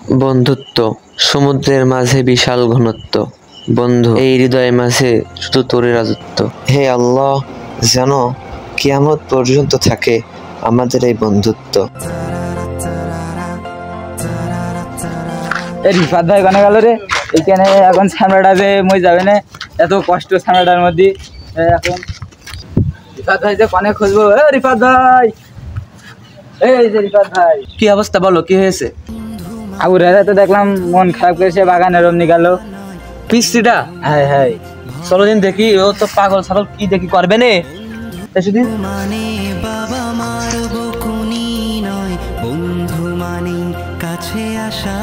বন্ধুত্ব সমুদ্রের মাঝে বিশাল ঘনত্ব, বন্ধু এই হৃদয়ের মাঝে শুধু তোর রাজত্ব। হে আল্লাহ, যেন কিয়ামত পর্যন্ত থাকে আমাদের এই বন্ধুত্ব। রিফাত ভাই কোনে গেল রে? এইখানে এখন সামরাটা যে মই যাবে না, এত কষ্ট সামরাটার মধ্যে। এখন রিফাত ভাই যে কোনে খুঁজবো? রিফাত ভাই, এই যে রিফাত ভাই, কি অবস্থা বলো, কি হয়েছে? আবু রাজা তো দেখলাম মন খারাপ করেছে, বাগানের অমনি গেল পিস্তিটা। হ্যাঁ হ্যাঁ, চলো দিন দেখি, ও তো পাগল ছাগল কি দেখি করবে নে। সেদিন মানে বাবা মার বকুনি নয়, বন্ধু মানে কাছে আসা,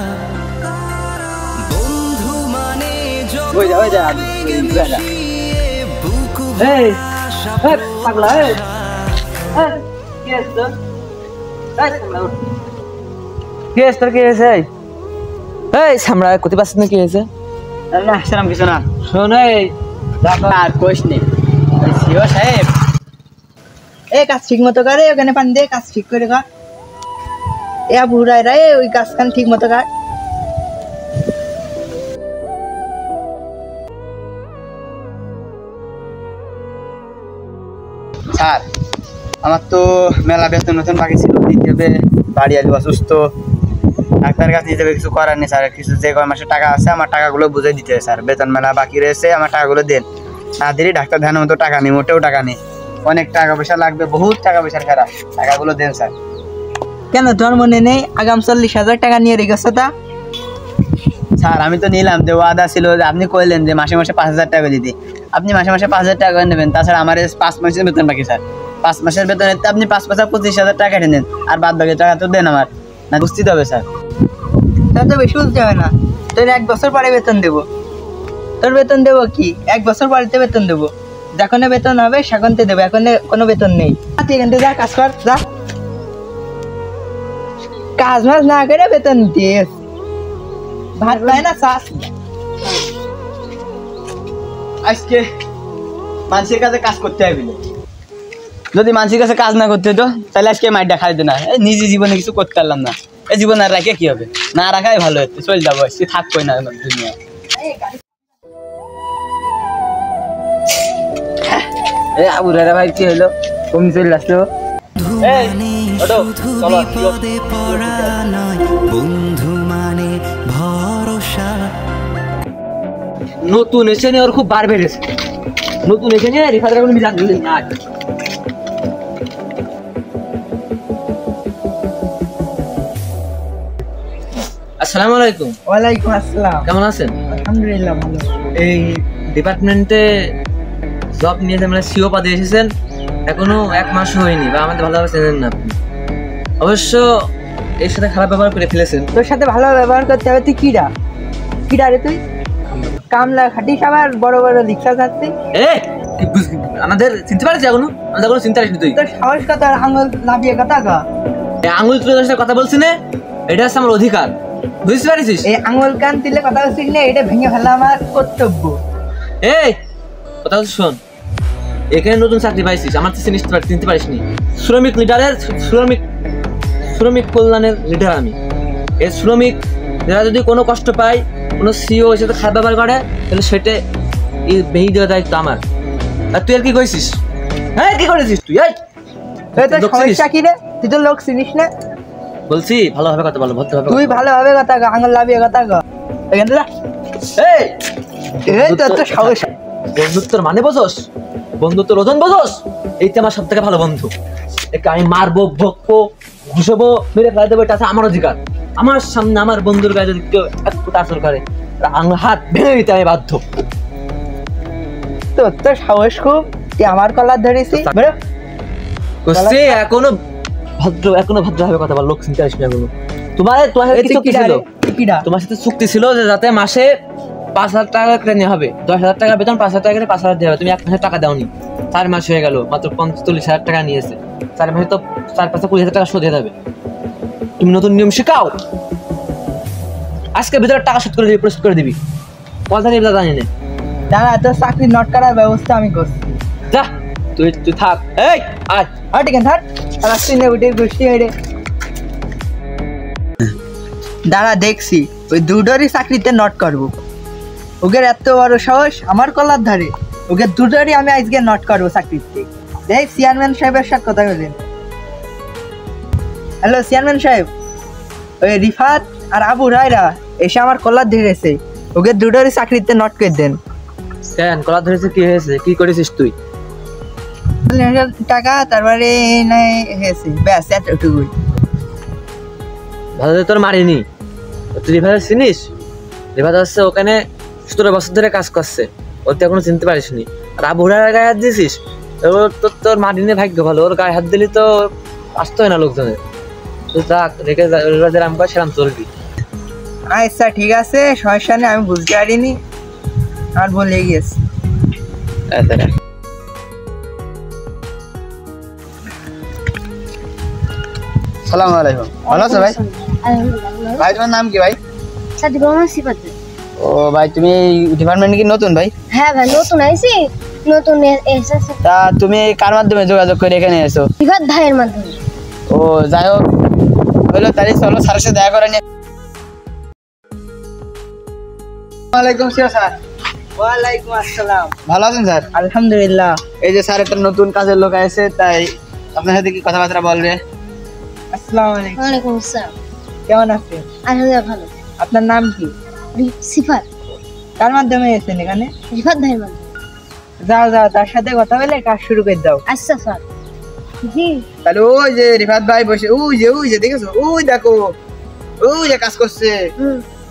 বন্ধু মানে ওই যা ওই যা বুকু এই পাগলা, এই কি আছে তোর? কি আছে তোর? কি হয়েছে? এই সামরা কতি পাচ্ছিস না, কি হয়েছে? না সেরকম কিছু না। শোন, এই দেখো আর কোশ নেই, সিও সাহেব এই কাজ ঠিক মতো করে, ওখানে পানি দিয়ে কাজ ঠিক করে কর। এ বুড়াই রে, ওই কাজখান ঠিক মতো কর। স্যার, আমার তো মেলা বেতন নতুন বাকি ছিল, দিতে হবে। বাড়ি আলু অসুস্থ, ডাক্তারের কাছে নিতে হবে, কিছু করার নেই স্যার। কিছু যে কয় মাসে টাকা আছে আমার টাকাগুলো বুঝে দিতে হবে স্যার। বেতন মেলা বাকি রয়েছে, আমার টাকাগুলো দেন। না দিলে ডাক্তার দেখানোর মতো টাকা নেই, মোটেও টাকা নেই। অনেক টাকা পয়সা লাগবে, বহুত টাকা পয়সার খেলা। টাকাগুলো দেন স্যার। কেন তোর মনে নেই আগাম 40,000 টাকা নিয়ে রেখেছ? তা স্যার আমি তো নিলাম, যে ওয়াদা ছিল যে আপনি কইলেন যে মাসে মাসে 5,000 টাকা দিতে। আপনি মাসে মাসে 5,000 টাকা করে নেবেন। তাছাড়া আমার 5 মাসের বেতন বাকি স্যার। 5 মাসের বেতনে আপনি 5 5 25,000 টাকা কেটে নেন, আর বাদ বাকি টাকা তো দেন আমার। না বুঝতে হবে স্যার। তা তো বেশি বলতে হবে না, তোর 1 বছর পরে বেতন দেবো। তোর বেতন দেবো কি 1 বছর পরে বেতন দেবো। যখন বেতন হবে সেখানতে দেবো, এখন কোনো বেতন নেই। তুই এখান থেকে যা, কাজ কর যা। কাজ মাজ না করে বেতন দিস, ভাত পায় না চাষ। আজকে মানুষের কাছে কাজ করতে হবে না। যদি মানুষের কাছে কাজ না করতে হতো তাহলে আজকে মাইটা খাইতো না। নিজে জীবনে কিছু করতে পারলাম না, এই জীবন আর রাখে কি হবে? না রাখাই ভালো হতো, চলে যাবো, সে থাকবোই না দুনিয়া। আবু রাজা ভাই কি হলো? কমি চলে আসলো। বিপদে পড়া নয়, বন্ধু মানে ভরসা। নতুন এসে নিয়ে ওর খুব বার বেড়েছে। নতুন এসে নিয়ে রিফাতের কোনো মিজান দিলেন না। আসসালামু আলাইকুম। ওয়ালাইকুম আসসালাম। কেমন আছেন? আলহামদুলিল্লাহ ভালো। এই ডিপার্টমেন্টে জব নিয়ে মানে সিও পদে এসেছেন, এখনো 1 মাস হয়নি, বা আমাদের ভালোভাবে চেনেন না আপনি। অবশ্য এর সাথে খারাপ ব্যবহার করে ফেলেছেন। তোর সাথে ভালো ব্যবহার করতে হবে। তুই কিরা কিরা রে? তুই কামলা খাটিস, আবার বড় বড় রিক্সা যাচ্ছে। আমাদের চিনতে পারিস এখনো? আমাদের কোনো চিন্তা আসবি তুই? তোর সাহস কথা, আঙুল লাভিয়ে কথা কা। আঙুল তুলে তোর সাথে কথা বলছি না, এটা হচ্ছে আমার অধিকার, বুঝতে পারিস? এই আঙুল কান তুলে কথা বলছিস না, এটা ভেঙে ফেলা আমার কর্তব্য। এই কথা শোন, এখানে নতুন চাকরি পাইছিস, আমার তো চিনতে পারিস নি। শ্রমিক লিডারের শ্রমিক কল্যাণের লিডার আমি। এই শ্রমিক যারা যদি কোনো কষ্ট পায়, কোনো সিও এর সাথে খারাপ ব্যবহার করে, তাহলে সেটা ভেঙে দেওয়ার দায়িত্ব আমার। আর তুই আর কি করেছিস? হ্যাঁ কি করেছিস তুই? তোর সমস্যা কি রে? তুই তো লোক চিনিস না। বলছি ভালোভাবে কথা বলো, ভদ্রভাবে। তুই ভালোভাবে কথা কা, আঙুল লাভিয়ে কথা কা। এখান থেকে যা। এই তোর তো সাহস। বন্ধুত্বর মানে বোঝোস? বন্ধুত্বর ওজন বোঝোস? এইটা আমার সব থেকে ভালো বন্ধু। একে আমি মারবো, বকবো, ঘুষবো, মেরে ফেলে দেবো, এটা আছে আমার অধিকার। আমার সামনে আমার বন্ধুর গায়ে যদি কেউ এক ফুট আসর করে, আমার হাত ভেঙে দিতে আমি বাধ্য। তোর তো সাহস খুব, তুই আমার কলার ধরেছি। এখনো ভদ্রভাবে কথা বল, লোক চিন্তা আসবে এখনো। তোমার সাথে চুক্তি ছিল যে যাতে মাসে 5,000 টাকা করে নেওয়া হবে, 10,000 টাকা বেতন, 5,000 টাকা করে 5,000 দেওয়া হবে। তুমি 1 মাসের টাকা দাওনি, 4 মাস হয়ে গেল, মাত্র 45,000 টাকা নিয়েছে। 4 মাসে তো 4-5-20,000 টাকা শোধ হয়ে যাবে। তুমি নতুন নিয়ম শেখাও, আজকে ভিতরে টাকা শোধ করে দিবি, পরিশোধ করে দিবি। কথা নিবি তা জানি না। দাঁড়া, তোর চাকরি নট করার ব্যবস্থা আমি করছি। যা তুই থাক। এই আয় ঠিক আছে, থাক। আর তুই নে উঠে বসি রে। দাঁড়া দেখছি ওই দুটোরই চাকরিতে নট করবো। ওকে এত বড় সাহস আমার কলার ধারে, ওকে দুটোরই আমি আজকে নট করবো চাকরিতে। দেখ চেয়ারম্যান সাহেবের সাথে কথা বলেন। হ্যালো চেয়ারম্যান সাহেব, ওই রিফাত আর আবু রায়রা এসে আমার কলার ধরেছে, ওকে দুটোরই চাকরিতে নট করে দেন। কেন কলা ধরেছে, কি হয়েছে, কি করেছিস তুই? টাকা তারপরে নাই হয়েছে, ব্যাস এতটুকুই। ভালো তোর মারিনি। তুই রিফাত চিনিস? রিফাত হচ্ছে ওখানে 17 বছর ধরে কাজ করছে, ওর তো এখনো চিনতে পারিসনি। আর আবুরার গায়ে হাত দিয়েছিস, তোর মারিনি ভাগ্য ভালো, ওর গায়ে হাত দিলি তো আসতে হয় না লোকজনের। তুই থাক, রেখে যেরাম কর সেরাম চলবি। আচ্ছা ঠিক আছে, সমস্যা নেই, আমি বুঝতে পারিনি, আর বলে গিয়েছি। সালাম আলাইকুম, ভালো আছো ভাই? ভাই তোমার নাম কি ভাই? সাদিক রহমান সিফাত। ও ভাই, তুমি ডিপার্টমেন্টে কি নতুন ভাই? হ্যাঁ ভাই, নতুন আইছি, নতুন এসেছে। তা তুমি কার মাধ্যমে যোগাযোগ করে এখানে এসো? রিফাত ভাইয়ের মাধ্যমে। ও যাই হোক, হলো তাহলে চলো স্যারের সাথে দেখা করে নিয়ে। ওয়ালাইকুম স্যার। ওয়ালাইকুম আসসালাম। ভালো আছেন স্যার? আলহামদুলিল্লাহ। এই যে স্যার একটা নতুন কাজের লোক আছে, তাই আপনার সাথে কি কথাবার্তা বলবে? আসসালামু আলাইকুম। ওয়ালাইকুম আসসালাম। কেমন আছেন? আলহামদুলিল্লাহ ভালো। আপনার নাম কি? সিফাত। কার মাধ্যমে এসেছেন এখানে? রিফাত ভাইয়ের মাধ্যমে। যাও যাও, তার সাথে কথা বলে কাজ শুরু করে দাও। আচ্ছা স্যার। জি। তাহলে ওই যে রিফাত ভাই বসে, ওই যে দেখেছো, ওই দেখো, ওই যে কাজ করছে,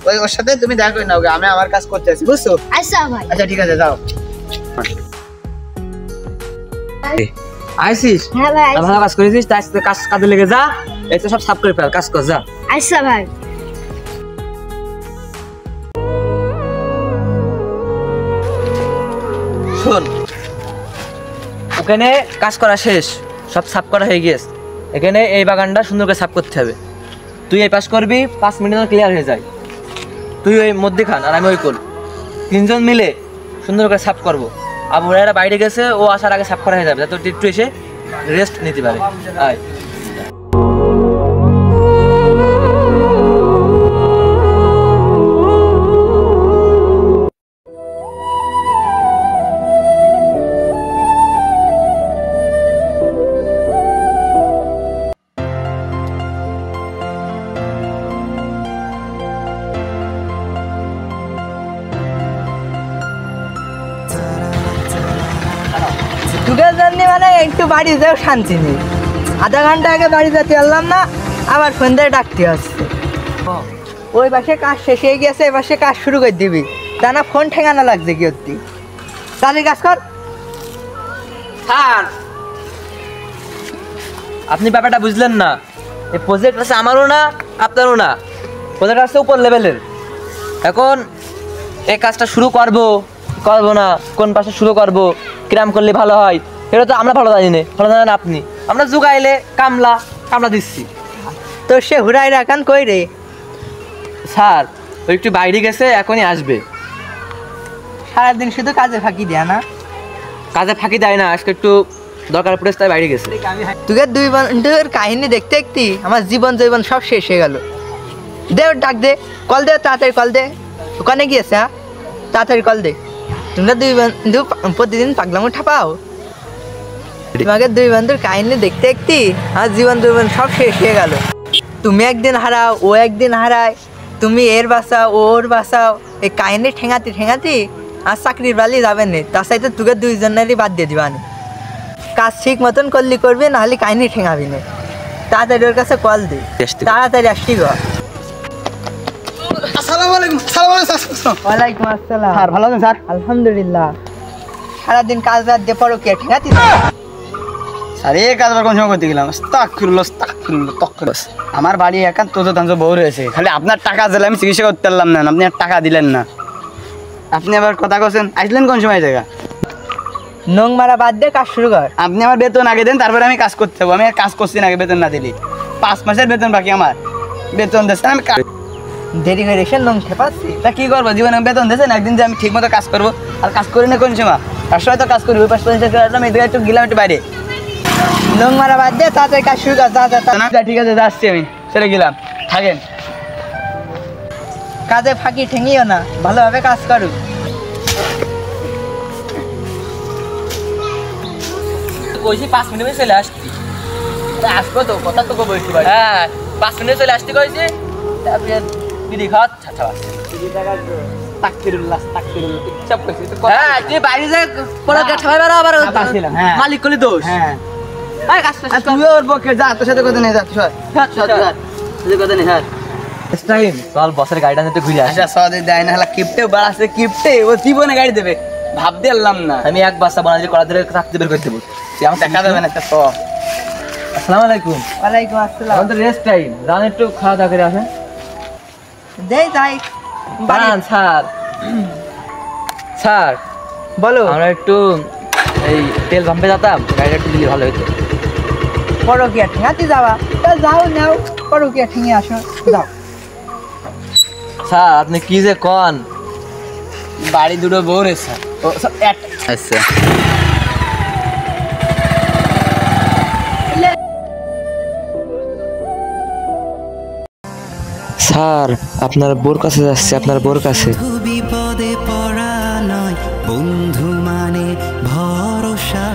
ওই ওর সাথে তুমি দেখা করে নাও, আমি আমার কাজ করতে আছি, বুঝছো? আচ্ছা ভাই। আচ্ছা ঠিক আছে, যাও। আইসিস? হ্যাঁ ভাই। ভালো কাজ করেছিস, তাই কাজে লেগে যা, এই তো সব সাফ করে ফেল, কাজ কর যা। আচ্ছা ভাই। শোন, ওখানে কাজ করা শেষ, সব সাফ করা হয়ে গিয়েছে। এখানে এই বাগানটা সুন্দর করে সাফ করতে হবে। তুই এই পাশ করবি, 5 মিনিট ক্লিয়ার হয়ে যায়। তুই ওই মধ্যখান আর আমি ওই কোল, 3 জন মিলে সুন্দর করে সাফ করবো। আবু হুরায়রা বাইরে গেছে, ও আসার আগে সাফ করা হয়ে যাবে, যাতে একটু এসে রেস্ট নিতে পারে। আয়। ঢুকে জানি মানে একটু বাড়ি যাও, শান্তি নেই। আধা ঘন্টা আগে বাড়ি যেতে পারলাম না, আবার সন্ধ্যায় ডাকতে আসছে। ওই পাশে কাজ শেষ হয়ে গেছে, এ পাশে কাজ শুরু করে দিবি, তা না ফোন ঠেঙানো লাগছে কি হচ্ছি। তাহলে কাজ কর। স্যার, আপনি ব্যাপারটা বুঝলেন না। এই প্রজেক্ট আছে আমারও না, আপনারও না, প্রজেক্ট আছে উপর লেভেলের। এখন এই কাজটা শুরু করবো না, কোন পাশে শুরু করবো, কিরাম করলে ভালো হয়, এটা তো আমরা ভালো জানি না, ভালো জানেন আপনি। আমরা জুগাইলে কামলা দিচ্ছি। তো সে হুরাই রাখান কই রে? স্যার, ওই একটু বাইরে গেছে, এখনই আসবে। সারাদিন শুধু কাজে ফাঁকি দেয়া না? কাজে ফাঁকি দেয় না, আজকে একটু দরকার পড়েছে তাই বাইরে গেছে। তোকে 2 বন্ধুর কাহিনী দেখতে দেখতে আমার জীবন সব শেষ হয়ে গেল। দে ওর ডাক দে, কল দে, তাড়াতাড়ি কল দে। ওখানে গিয়েছে? হ্যাঁ, তাড়াতাড়ি কল দে। তোমরা 2 বন্ধু প্রতিদিন পাগলামো ঠাপাও। তোমাকে 2 বন্ধুর কাহিনী দেখতে দেখতে আমার জীবন সব শেষ হয়ে গেল। তুমি একদিন হারাও, ও একদিন হারায়, তুমি এর বাঁচাও, ওর বাঁচাও, এই কাহিনী ঠেঙাতে আর চাকরির বালি যাবে না। তার সাথে তোকে 2 জনেরই বাদ দিয়ে দিবানি। কাজ ঠিক মতন করলি করবি, নাহলে কাহিনী ঠেঙাবি না। তাড়াতাড়ি ওর কাছে কল দে, তাড়াতাড়ি আসছি গো। আসসালামু আলাইকুম। ওয়ালাইকুম আসসালাম। স্যার ভালো আছেন স্যার? আলহামদুলিল্লাহ। সারাদিন কাজ বাদ দিয়ে পড়ো কে ঠেঙাতি? স্যার এই কাজ আবার কোন সময় করতে গেলাম? আমার বাড়ি একান্ত বউ রয়েছে, খালি আপনার টাকা দিলে আমি চিকিৎসা করতে পারলাম না, আপনি আর টাকা দিলেন না। আপনি আবার কথা করছেন, আসলেন কোন সময় জায়গা? নং মারা বাদ দিয়ে কাজ শুরু কর। আপনি আমার বেতন আগে দেন, তারপরে আমি কাজ করতে হবো। আমি আর কাজ করছি না আগে বেতন না দিলি। 5 মাসের বেতন বাকি, আমার বেতন দিচ্ছেন, আমি দেরি হয়ে রেখে নং খেপাচ্ছি। তা কি করবো, জীবনে বেতন দিয়েছেন, একদিন যে আমি ঠিক মতো কাজ করবো, আর কাজ করি না কোন সময়? তার সময় তো কাজ করি, ওই 5-50 আসলাম, এই একটু গেলাম একটু বাইরে। নং মারা বাদ দিয়ে তাড়াতাড়ি কাজ শুরু কর। যা যা। ঠিক আছে, যাচ্ছি আমি, চলে গেলাম, থাকেন। কাজে ফাঁকি ঠেঙিও না, ভালোভাবে কাজ করো। কইছি 5 মিনিটে চলে আসছি। আসবো তো, কথা তো কব একটু। হ্যাঁ 5 মিনিটে চলে আসতে কইছি, তারপরে বিড়ি খাওয়া ছাড়া। তাকফিরুল্লাহ সব কইছি তো। হ্যাঁ তুই বাইরে যা পড়া গেট খাইবা না আবার হ্যাঁ। মালিক কলি দোষ। হ্যাঁ এই কাজ আর তুই ওর পক্ষে যা, তোর সাথে কথা নেই, যা তোর সাথে কথা নেই। হ্যাঁ নেক্সট টাইম চল বসের গাড়িটা নিতে ঘুরে আসি। আচ্ছা সদে দেয় না, হলা কিপটে বাড়াছে, কিপটে ও জীবনে গাড়ি দেবে ভাবতে পারলাম না। আমি এক বাসা বানাই করা ধরে চাকরি বের করে দেবো। আমার দেখা যাবে না একটা তো। আসসালামু আলাইকুম। ওয়ালাইকুম আসসালাম। আমাদের রেস্ট টাইম, রান একটু খাওয়া দাওয়া করে আসেন। দেই যাই। বানান স্যার। স্যার বলো। আমরা একটু এই তেল পাম্পে যেতাম, গাড়িটা একটু দিলে ভালো হতো। করো কি আর ঠেঙাতে যাওয়া, তা যাও নাও, করো কি আর ঠেঙে আসো, যাও। স্যার আপনি কি যে কন। বাড়ি দুটো বউ রেছে। আচ্ছা স্যার আপনার বোর কাছে যাচ্ছে, আপনার বোর কাছে। বন্ধু বিপদে পড়া নয়, বন্ধু মানে ভরসা।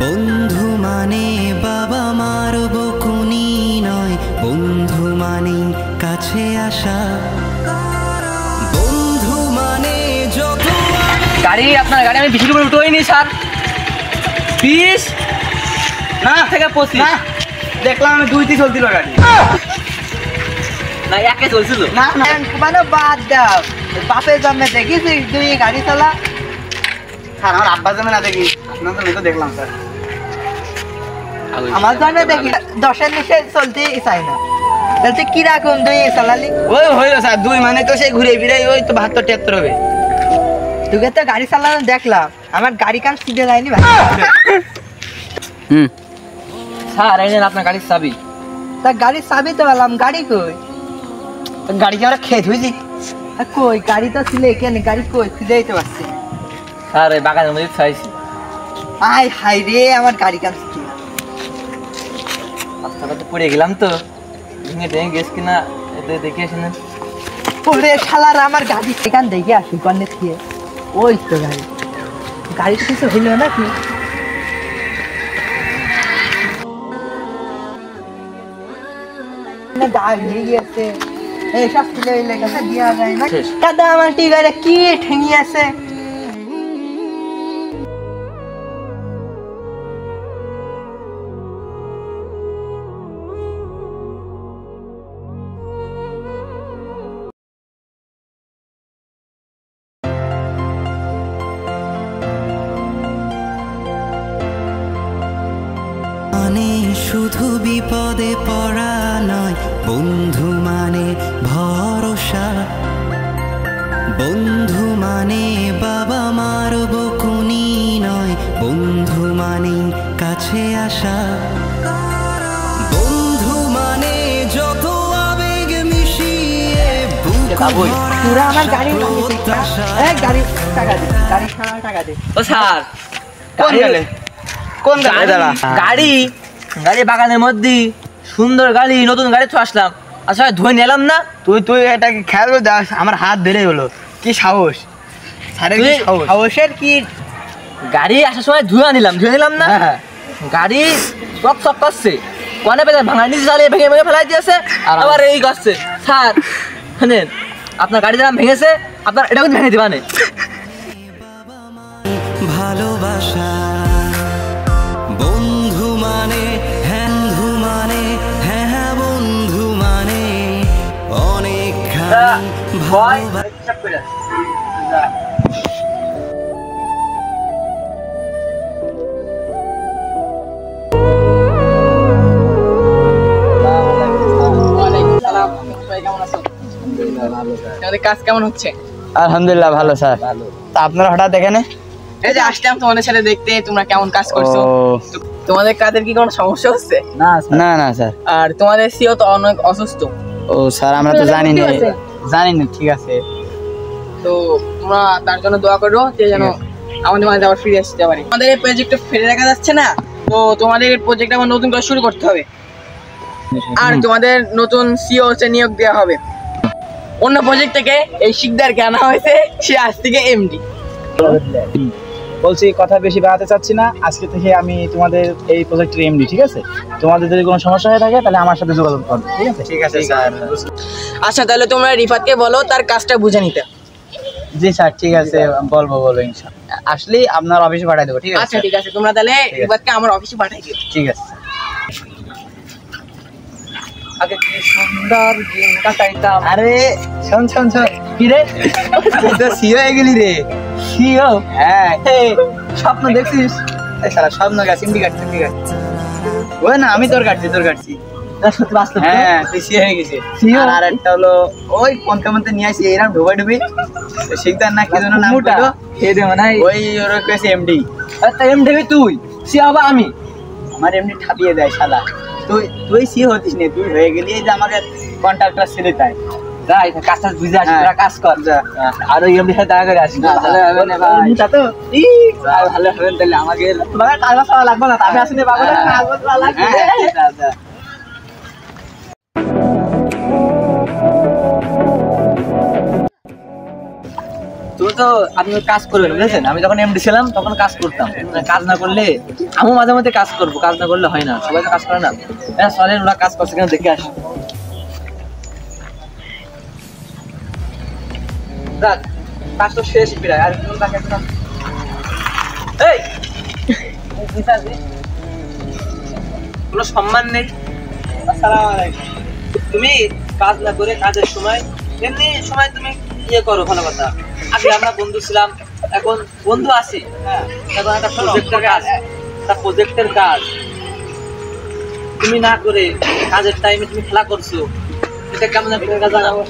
বন্ধু মানে বাবা মার বকুনি নয়, বন্ধু মানে কাছে আসা। বন্ধু মানে যত গাড়ি আপনার গাড়ি আমি 20 উপরে উঠোইনি স্যার। 20 না থেকে 25 না, দেখলাম আমি 2 চলছিল গাড়ি। না একে চলছিল। না না মানে বাদ দাও, বাপের জন্মে দেখিস তুই গাড়ি চালা। স্যার আমার আব্বা জমে না দেখি, আপনার জন্য তো দেখলাম স্যার। আমার জন্মে দেখি 10-এর নিচে চলতে চাই না। তাহলে কি রাখুন তুই চালালি? ওই হইলো স্যার 2 মানে তো সেই ঘুরে ফিরে ওই তো 72-73 হবে। তোকে তো গাড়ি চালানো দেখলাম, আমার গাড়ি কান সিধে যায়নি ভাই। স্যার এই নেন আপনার গাড়ির চাবি। তা গাড়ির চাবি তো পেলাম, গাড়ি কই? গাড়ি কি আমরা খেয়ে ধুইছি? কই গাড়ি তো ছিল এখানে, গাড়ি কই খুঁজে দিতে পারছি। স্যার এই বাগানের মধ্যে চাইছি। আয় হাই রে, আমার গাড়ি কান সিধে। রাস্তাটা তো পড়ে গেলাম তো, ভেঙে ভেঙে গেছ কিনা এতে দেখে আসেন। ওরে শালার, আমার গাড়ি এখান দেখে আসি কন্যা থেকে। ওই তো গাড়ি, গাড়িটা কিছু হইলো নাকি? গিয়েছে এইসব ছেলে হইলে কথা দিয়া যায় না। দাদা আমার টিগারে কি ঠেঙি আছে? মানে শুধু বিপদে পড়া নয়, বন্ধু মানে ভরসা। বন্ধু মানে বাবা মার বকুনি নয়, বন্ধু মানে কাছে আসা। বন্ধু মানে যত আবেগ মিশিয়ে বুক ভরা তোরা আমার গাড়ি প্রত্যাশা। গাড়ি টাকা দে, গাড়ি ছাড়া টাকা দে। ও স্যার কোন গেলে? কোন গাড়ি দাদা? গাড়ি গাড়ি বাগানের মধ্যে সুন্দর গাড়ি, নতুন গাড়ি তো আসলাম, আসলে ধুয়ে নিলাম না। তুই এটা কি খেয়াল করে দেখ, আমার হাত ধরে হলো। কি সাহস স্যারের, কি তুই- সাহস! অবশ্যই কি গাড়ি আসার সময় ধুয়ে নিলাম না। হ্যাঁ। গাড়ি চক চক করছে, কোনে পেলে ভাঙা নিচে চালিয়ে ভেঙে ভেঙে ফেলাই দিয়েছে, আবার এই করছে। স্যার শুনেন, আপনার গাড়ি যেরকম ভেঙেছে আপনার এটা কিন্তু ভেঙে দিবানে। ভালোবাসা। বন্ধু মানে বন্ধু মানে হ্যাঁ, বন্ধু মানে অনেক কাজ কেমন হচ্ছে? আলহামদুলিল্লাহ ভালো স্যার। তা আপনারা হঠাৎ এখানে? এই যে আসলাম তোমাদের সাথে দেখতে তোমরা কেমন কাজ করছো। ও, তোমাদের কাজের কি কোনো সমস্যা হচ্ছে? না না স্যার। আর তোমাদের সিও তো অনেক অসুস্থ, ও স্যার আমরা তো জানি না, ঠিক আছে। তো তোমরা তার জন্য দোয়া করো যে যেন আমাদের মাঝে আবার ফিরে আসতে পারি। আমাদের এই প্রজেক্টটা ফেলে রাখা যাচ্ছে না, তো তোমাদের এই প্রজেক্ট আবার নতুন করে শুরু করতে হবে। আর তোমাদের নতুন সিও হচ্ছে নিয়োগ দেওয়া হবে। অন্য প্রজেক্ট থেকে এই শিকদারকে আনা হয়েছে, সে আজ থেকে এমডি। বলছি কথা বেশি বাড়াতে চাচ্ছি না, আজকে থেকে আমি তোমাদের এই প্রজেক্টের এমডি, ঠিক আছে? তোমাদের যদি কোনো সমস্যা হয়ে থাকে তাহলে আমার সাথে যোগাযোগ করো, ঠিক আছে? ঠিক আছে স্যার। আচ্ছা তাহলে তোমরা রিফাতকে বলো তার কাজটা বুঝে নিতে। জি স্যার, ঠিক আছে, বলো ইনশাআল্লাহ। আসলেই আপনার অফিসে পাঠিয়ে দেবো, ঠিক আছে? আচ্ছা ঠিক আছে, তোমরা তাহলে রিফাতকে আমার অফিসে পাঠিয়ে দিও। ঠিক আছে। আগে কি সুন্দর দিন কাটাইতাম। আরে শোন কি রে, তুই তো সিও হয়ে গেলি রে। সিও? হ্যাঁ, স্বপ্ন দেখছিস? এই শালা স্বপ্ন গাছ এমডি কাটছি, ঠিক আছে? ওই না, আমি তোর কাটছি। সত্যি বাস্তব? হ্যাঁ, তুই সিও হয়ে গেছিস। CEO? আর একটা হলো ওই পন্থা নিয়ে আসি, এরকম ডুবি শিকদার না কি যেন নাম মোটা হলো, খেয়ে দেবো না। ওই ওর কেছে এমডি। এমডি তুই, সিও হবা আমি। আমার এমনি ঠাপিয়ে দেয় শালা। তুই সিও হতিস না, তুই হয়ে গেলি। এই যে আমাকে কন্ট্রাক্টর ছেলে তাই যাই কাজটা বুঝে আসি, হ্যাঁ। তোরা কাজ কর। যা। আর ওই এমডি সাথে দেখা করে আসি। না, ভালো হবে না ভাই। মোটা তো? ভালো হবেন তাহলে আমাকে তোমাকে কাজ বাজ করা লাগবে না, আমি আসলে পাবো না, কাজ বাজ করা লাগবে। যা। তুমি তো আপনি কাজ করবেন বুঝেছেন, আমি যখন এমডি ছিলাম তখন কাজ করতাম। কাজ না করলে আমিও মাঝে মধ্যে কাজ করবো, কাজ না করলে হয় না, সবাই তো কাজ করে না। হ্যাঁ চলেন, ওরা কাজ করছে কিনা দেখে আসি। দেখ, কাজ তো শেষ প্রায়, আর একটু বাকি আছে। এই কোনো সম্মান নেই। আসসালামু আলাইকুম। তুমি কাজ না করে কাজের সময় এমনি সময় তুমি ইয়ে করো, ভালো কথা। আগে আমরা বন্ধু ছিলাম, এখন বন্ধু আছি। এখন একটা প্রজেক্টের কাজ তুমি না করে কাজের টাইমে তুমি খেলা করছো, এটা কেমন একটা কাজ জানো?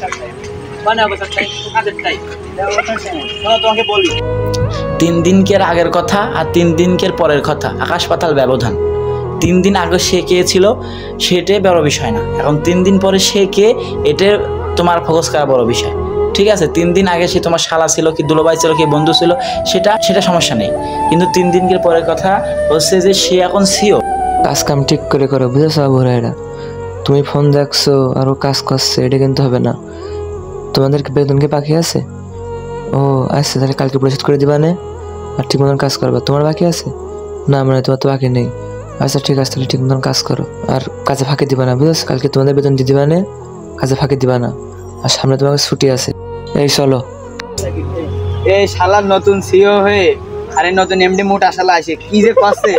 মানে অবসর টাইম কাজের টাইম তোমাকে বলি। 3 দিনকের আগের কথা আর 3 দিনকের পরের কথা আকাশ পাতাল ব্যবধান। 3 দিন আগে সে কে ছিল সেটাই বড় বিষয় না, এখন 3 দিন পরে সে কে এটা তোমার ফোকাস করা বড় বিষয়, ঠিক আছে? 3 দিন আগে সে তোমার শালা ছিল কি দুলোভাই ছিল কি বন্ধু ছিল সেটা সমস্যা নেই, কিন্তু 3 দিনকের পরের কথা হচ্ছে যে সে এখন সিও। কাজ কাম ঠিক করে করো, বুঝেছো বুড়াইরা? তুমি ফোন দেখছো আর ও কাজ করছে, এটা কিন্তু হবে না। তোমাদেরকে বেতন কি বাকি আছে? ও আচ্ছা, তাহলে কালকে পরিশোধ করে দিবা না? আর ঠিক মতন কাজ করবা। তোমার বাকি আছে? না, মানে তোমার তো বাকি নেই। আচ্ছা ঠিক আছে, তাহলে ঠিক মতন কাজ করো, আর কাজে ফাঁকি দিবা না, বুঝেছো? কালকে তোমাদের বেতন দিয়ে দিবা না, কাজে ফাঁকি দিবা না। আর সামনে তোমাকে ছুটি আছে। এই চলো। এই শালার নতুন সিও হয়ে আরে নতুন এমডি মোটা শালা আসে, কি যে করছে।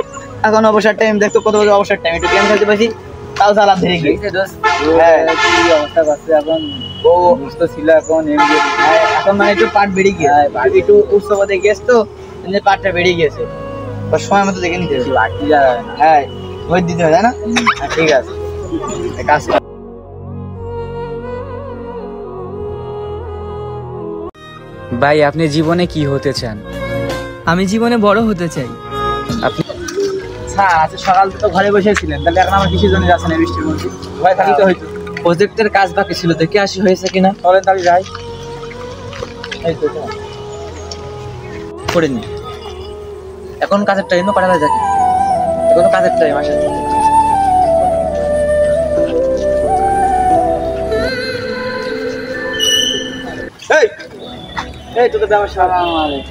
এখন অবসর টাইম দেখতো, কত বড় অবসর টাইম, একটু গেম খেলতে পারছি, তাও চালা ধরে গিয়ে। হ্যাঁ, কি অবস্থা করছে এখন। ও বুঝতে ছিল এখন এমডি, এখন মানে একটু পাট বেড়ে গিয়ে, একটু উচ্চ পদে গেছে তো, পাটটা বেড়ে গিয়েছে। ওর সময় মতো দেখে নিতে হবে। হ্যাঁ, ওই দিতে হবে, তাই না? ঠিক আছে, কাজ কর। ভাই আপনি জীবনে কি হতে চান? আমি জীবনে বড় হতে চাই। স্যার আজকে সকাল তো ঘরে বসে ছিলেন, তাহলে এখন আমার কিসের জন্য যাচ্ছেন এই বৃষ্টির মধ্যে? ভয় থাকি তো হয়তো। প্রজেক্টের কাজ বাকি ছিল, দেখে আসি হয়েছে কিনা। চলেন তাহলে যাই। এই তো করে নি। এখন কাজের টাইম কটা বাজে? এখনো কাজের টাইম আসে। এই তোদের ব্যবসা।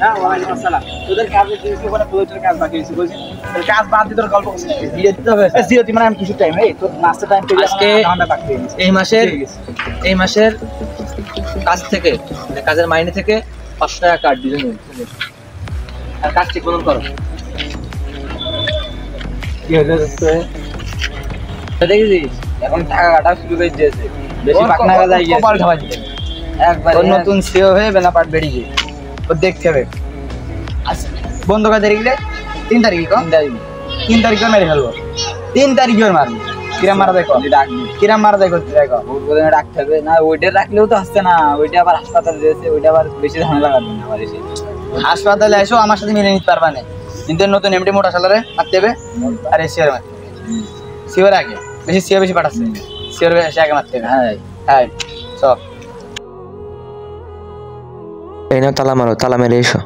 হ্যাঁ, ওয়ালাইকুম আসসালাম। তোদের কাজের জিনিস উপরে প্রজেক্টের কাজ বাকি আছে বুঝছিস? তাহলে কাজ বাদ দিয়ে তোর গল্প করছিস, দিয়ে দিতে হবে। জিরো তুই মানে আমি কিছু টাইম, এই তোর নাস্তা টাইম পেয়ে আজকে ঘন্টা বাকি হয়ে গেছে। এই মাসের কাজ থেকে, কাজের মাইনে থেকে 500 টাকা কাট দিলে নিন। আর কাজ ঠিক মতন করো। কি হলো দোস্ত? দেখেছিস এখন টাকা কাটা শুরু করে দিয়েছে, বেশি পাকনা কাজ আই গেছে। কপাল ঢাবা দিতে একবার তোর নতুন সিও হয়ে বেলা পাট বেরিয়ে গিয়ে ও দেখতে হবে। আচ্ছা বন্ধ করে তারিখ রে? 3 তারিখ কম 3 তারিখ মেরে ফেলবো। 3 তারিখ মারবি। কিরাম মারা দেখো, কিরাম মারা দেখো, দেখো বলে রাখতে হবে না, ওইটা রাখলেও তো আসছে না, ওইটা আবার হাসপাতালে দিয়েছে, ওইটা আবার বেশি ঝামেলা লাগবে না আবার এসে। হাসপাতালে এসো, আমার সাথে মিলে নিতে পারবা না, কিন্তু নতুন এমডি মোটা সালারে মারতে হবে। আর সিওর মারতে হবে, সিওর আগে বেশি, সিও বেশি পাঠাচ্ছে, সিওর বেশি আগে মারতে হবে। হ্যাঁ হ্যাঁ সব। এই নাও তালা মারো, তালা মেরে এসো।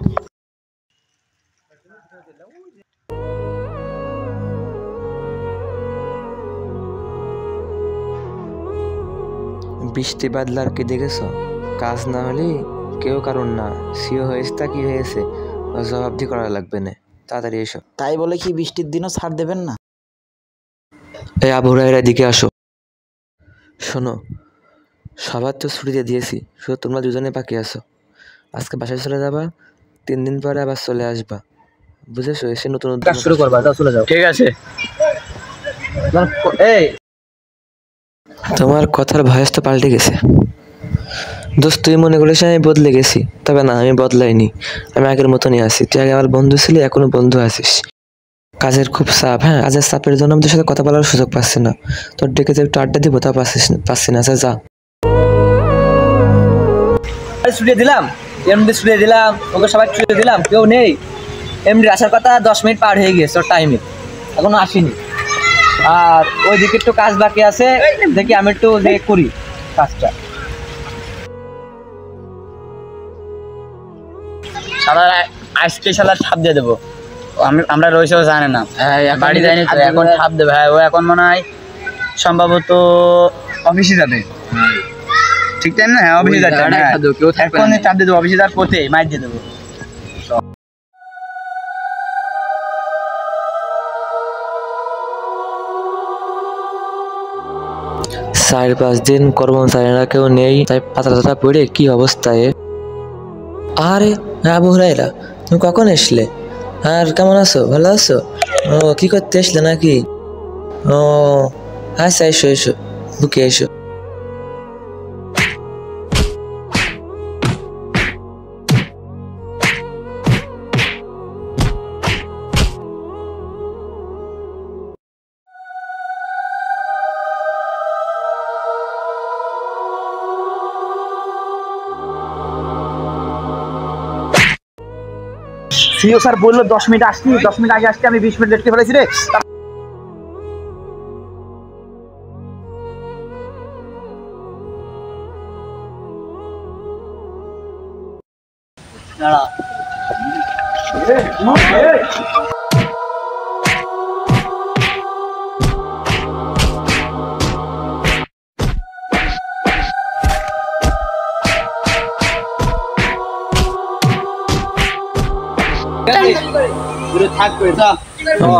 বৃষ্টি বাদলার কি দেখেছো? কাজ না হলে কেউ কারণ না, সিও হয়েছে তা কি হয়েছে জবাবদি করা লাগবে না, তাড়াতাড়ি এসো। তাই বলে কি বৃষ্টির দিনও ছাড় দেবেন না? এই আবু হুরায়রা দিকে আসো। শোনো, সবার তো ছুটিতে দিয়েছি, শুধু তোমরা দুজনে বাকি আছো। আজকে বাসায় চলে যাবা, 3 দিন পরে আবার চলে আসবা, বুঝেছো? এসে নতুন কাজ শুরু করবা, যাও চলে যাও। ঠিক আছে। এই তোমার কথার ভয়েস তো পাল্টে গেছে দোস্ত। তুই মনে করিস আমি বদলে গেছি, তবে না, আমি বদলাইনি, আমি আগের মতনই আছি। তুই আগে আমার বন্ধু ছিলি, এখনো বন্ধু আছিস। কাজের খুব চাপ, হ্যাঁ কাজের চাপের জন্য আমি তোর সাথে কথা বলার সুযোগ পাচ্ছি না। তোর ডেকে যে একটু আড্ডা দিব তা পাচ্ছি না। আচ্ছা যা। ছুটিয়ে দিলাম, এমডি ছুটিয়ে দিলাম, ওকে সবাই ছুটিয়ে দিলাম, কেউ নেই। এমডি আসার কথা 10 মিনিট পার হয়ে গিয়েছে ওর টাইমে, এখনো আসেনি। আর ওইদিকে একটু কাজ বাকি আছে, দেখি আমি একটু যে করি কাজটা। শালার আজকে শালার ছাপ দিয়ে দেবো। আমরা রয়েছেও জানে না, বাড়ি যায়নি তো, এখন ছাপ দেবে। হ্যাঁ, ও এখন মনে হয় সম্ভবত অফিসে যাবে। ঠিক টাইম না? হ্যাঁ, অফিসে যাবে। এখন চাপ দিয়ে দেবো, অফিসে যাওয়ার পথে মাইর দিয়ে দেবো। 4-5 দিন কর্মচারীরা কেউ নেই, তাই পাতা পড়ে কি অবস্থায়। আরে আবু হুরায়রা, তুমি কখন এসলে? আর কেমন আছো? ভালো আছো? ও, কি করতে আসলে নাকি? ও আচ্ছা, এসো এসো, বুকে এসো। সিও স্যার বললো 10 মিনিট আসছি, 10 মিনিট আগে আসতে আমি 20 মিনিট লেট করে ফেলেছি রে।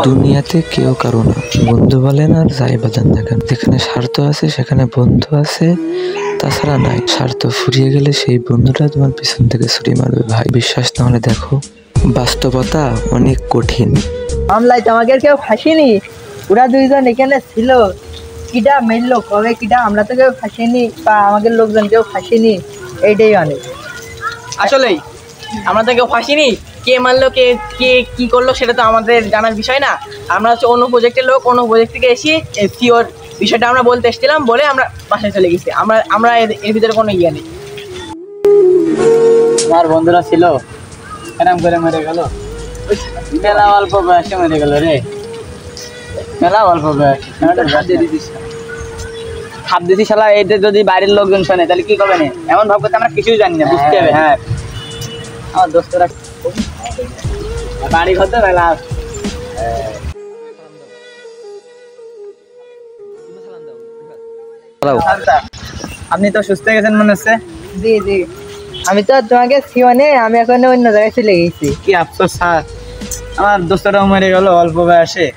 দুনিয়াতে কেউ কারো না, বন্ধু বলেন আর যাই বলেন দেখেন, যেখানে স্বার্থ আছে সেখানে বন্ধু আছে, তাছাড়া নাই। স্বার্থ ফুরিয়ে গেলে সেই বন্ধুটা তোমার পিছন থেকে ছুরি মারবে। ভাই বিশ্বাস না হলে দেখো, বাস্তবতা অনেক কঠিন। মামলায় তো আমাকে কেউ ফাঁসিনি, ওরা দুইজন এখানে ছিল, কিটা মেরলো কবে কিটা, আমরা তো কেউ ফাঁসিনি বা আমাদের লোকজন কেউ ফাঁসিনি, এইটাই অনেক। আসলেই আমরা তো কেউ ফাঁসিনি, কে মারলো কে কে কি করলো সেটা তো আমাদের জানার বিষয় না। আমরা হচ্ছে অন্য প্রজেক্টের লোক, অন্য প্রজেক্ট থেকে এসে সিওর বিষয়টা আমরা বলতে এসেছিলাম বলে আমরা বাসায় চলে গেছি। আমরা এর ভিতরে কোনো ইয়ে নেই। আমার বন্ধুরা ছিল, এরম করে মেরে গেল। মেলা অল্প বয়সে মেরে গেল রে, মেলা অল্প বয়স। খাপ দিছি শালা, এইটা যদি বাড়ির লোকজন শোনে তাহলে কি করবে না? এমন ভাব করতে আমরা কিছুই জানি না, বুঝতে হবে। হ্যাঁ, আমার দোস্তরা বাড়ি ঘর তো মেলা। আপনি তো সুস্থ হয়ে গেছেন মনে হচ্ছে। জি জি, আমি তো তোমাকে সিওনে, আমি এখন অন্য জায়গায় চলে গেছি। কি আফসোস স্যার, আমার দোস্তরাও মরে গেল অল্প বয়সে,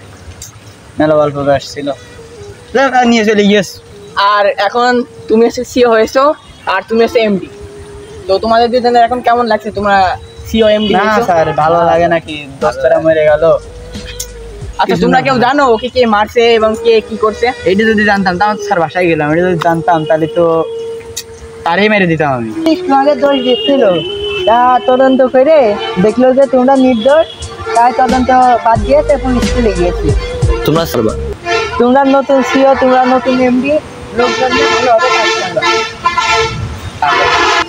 মেলা অল্প বয়স ছিল, নিয়ে চলে গিয়েছ। আর এখন তুমি হচ্ছে সিও হয়েছো আর তুমি হচ্ছে এমডি, তো তোমাদের দুজনের এখন কেমন লাগছে? তোমরা সিও এমডি না স্যার, ভালো লাগে নাকি? দোস্তরা মরে গেল। আচ্ছা, তোমরা কেউ জানো ওকে কে মারছে এবং কে কি করছে? এইটা যদি জানতাম তাহলে স্যার বাসায় গেলাম, এটা যদি জানতাম তাহলে তো তারই মেরে দিতাম আমি। তোমাকে দোষ দিচ্ছিল, তা তদন্ত করে দেখলো যে তোমরা নির্দোষ, তাই তদন্ত বাদ দিয়ে এখন স্কুলে গিয়েছি। তোমরা সরবা, তোমরা নতুন সিও, তোমরা নতুন এমডি, লোকজন নিয়ে ভালোভাবে কাজ করো।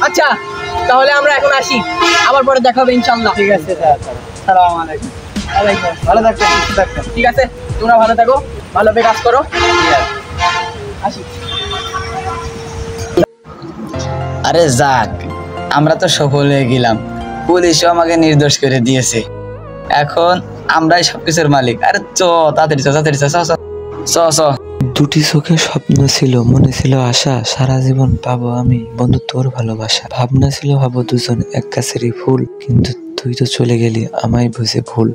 আচ্ছা, তাহলে আমরা এখন আসি, আবার পরে দেখা হবে ইনশাআল্লাহ। ঠিক আছে স্যার, আসসালামু আলাইকুম। ভালো থাকবেন, সুস্থ থাকবেন। ঠিক আছে, তোমরা ভালো থাকো, ভালোভাবে কাজ করো। আসি। আরে যাক, আমরা তো সফল হয়ে গেলাম, পুলিশও আমাকে নির্দোষ করে দিয়েছে। এখন আমরাই সবকিছুর মালিক। আরে চ তাড়াতাড়ি চ, তাড়াতাড়ি চ, চ চ চ। দুটি চোখে স্বপ্ন ছিল, মনে ছিল আশা, সারা জীবন পাবো আমি বন্ধু তোর ভালোবাসা। ভাবনা ছিল ভাবো দুজন এক গাছেরই ফুল, কিন্তু তুই তো চলে গেলি আমায় বুঝে ভুল।